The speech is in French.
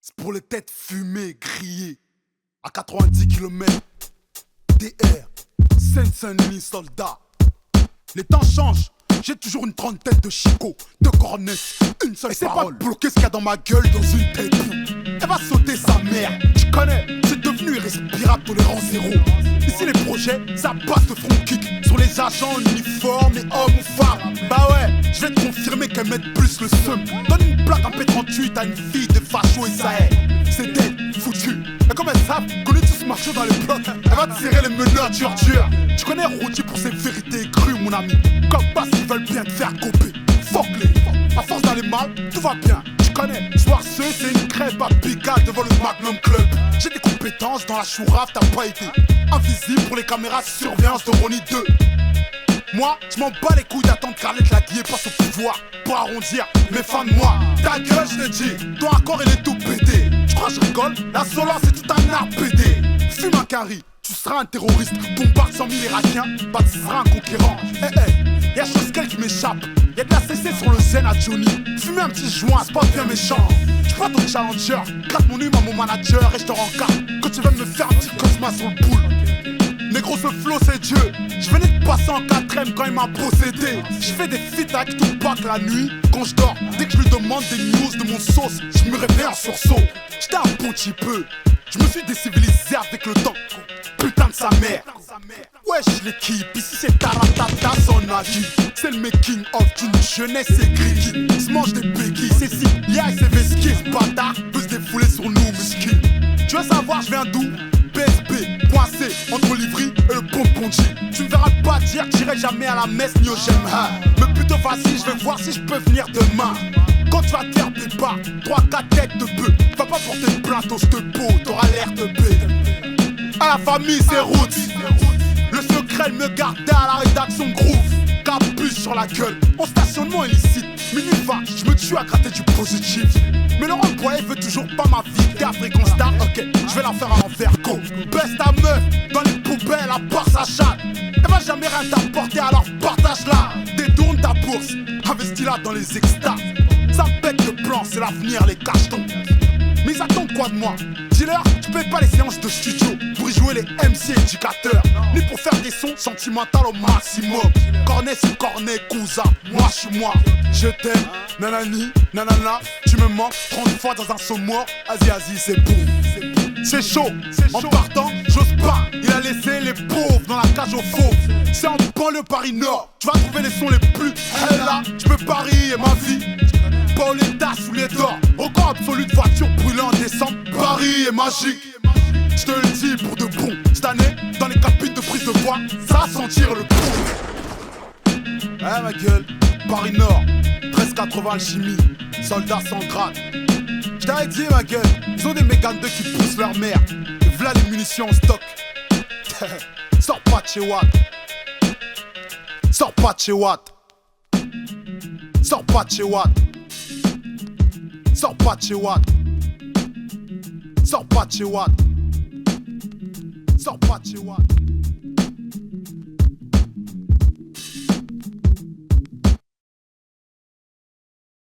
C'est pour les têtes fumées, grillées. À 90 km, DR, Seine-Saint-Denis, soldat. Les temps changent, j'ai toujours une trentaine de chicots, de cornettes, une seule parole. C'est pas bloquer ce qu'il y a dans ma gueule dans une tête. Elle va sauter sa mère, tu connais, c'est devenu irrespirable, tolérance zéro. Ici les projets, ça passe de front kick sur les agents en uniforme et hommes ou femmes. Bah ouais, je vais te confirmer qu'elles mettent plus le seum. Donne une plaque en P38 à une fille de facho et ça est. C'est dead, foutu. Et comme elles savent qu'on est tous marchés dans les blocs, elle va te serrer les menottes dur. Tu connais Routier pour ses vérités crues, mon ami. Comme pas s'ils veulent bien te faire couper. Fuck les, à force d'aller mal, tout va bien. Tu connais, soir ce, c'est une crêpe à picade devant le Magnum Club. J'ai des compétences dans la chourave, t'as pas été invisible pour les caméras de surveillance de Ronnie 2. Moi, je m'en bats les couilles d'attendre qu'Arlette Laguier passe au pouvoir pour arrondir mes fins de mois. Ta gueule, je te dis, ton accord il est tout pété. Tu crois que je rigole? La Solar c'est tout un art pété. Fume un carry, tu seras un terroriste. Bombarde 100 000 Irakiens, bah tu seras un conquérant. Y'a chose qu'elle qui m'échappe. Y'a de la CC sur le zen à Johnny. Fumer un petit joint, c'est pas bien méchant. J'suis pas ton challenger, gratte mon hume à mon manager et je te rends carte. Quand tu vas me faire un petit cosma sur le pool. Négro, ce flow c'est Dieu. Je venais de passer en 4ème quand il m'a possédé. Je fais des feats avec Tupac la nuit quand je dors. Dès que je lui demande des news de mon sauce, je me réveille en sursaut. J'étais un bon petit peu. Je me suis décivilisé avec le temps. Putain de sa mère. Wesh l'équipe, ici c'est Taratata son avis. C'est le making of d'une jeunesse aigrie qui se mange des béquilles. C'est si, y'a c'est vesquis, ce bâtard peut se défouler sur nous, musky. Tu veux savoir je viens d'où? PSB, coincé entre l'Ivry et le Pomponji. Tu me verras pas dire que j'irai jamais à la messe ni au Gemha. Mais plutôt vas-y, je vais voir si je peux venir demain. Quand tu vas te faire pépa, 3-4 têtes de bœuf. Va pas porter plainte au stepo, t'auras l'air de B. À la famille c'est Roots. Le secret me gardait à la rédaction Groove. Capuche sur la gueule, en stationnement illicite. Minuit va, je me tue à gratter du positif. Mais Laurent Boyer veut toujours pas ma vie. T'es African Star, ok, je vais la faire à l'envers. Go, baisse ta meuf dans les poubelles à part sa chatte. Elle va jamais rien t'apporter, alors partage-la. Détourne ta bourse, investis-la dans les extas. Ça pète le plan, c'est l'avenir, les cachetons. Mais ils attendent quoi de moi? Dealer, tu payes pas les séances de studio pour y jouer les MC éducateurs, ni pour faire des sons sentimentaux au maximum. Cornet c'est cornet, cousin, moi je suis moi. Je t'aime, nanani, nanana. Tu me manques 30 fois dans un saut mort. Vas-y, c'est boum. C'est chaud, en partant, j'ose pas. Il a laissé les pauvres dans la cage aux fauves. C'est en banlieue Paris Nord, tu vas trouver les sons les plus là. Je peux parier ma vie. Pauletta sous les dents, record absolu de voiture brûlant en décembre. Paris est magique, je te le dis pour de bon. Cette année, dans les cabines de prise de voix, ça va sentir le coup. Eh ma gueule, Paris Nord, 1380 Alchimie, soldats sans grade. Je t'avais dit ma gueule, ils ont des Mégane 2 qui poussent leur mère. Et v'là les munitions en stock. Sors pas de chez Watt. Sors pas de chez Watt. Sors pas de chez Watt. Sors pas de chez Watt. Sors pas de chez Watt. Sors pas de chez Watt.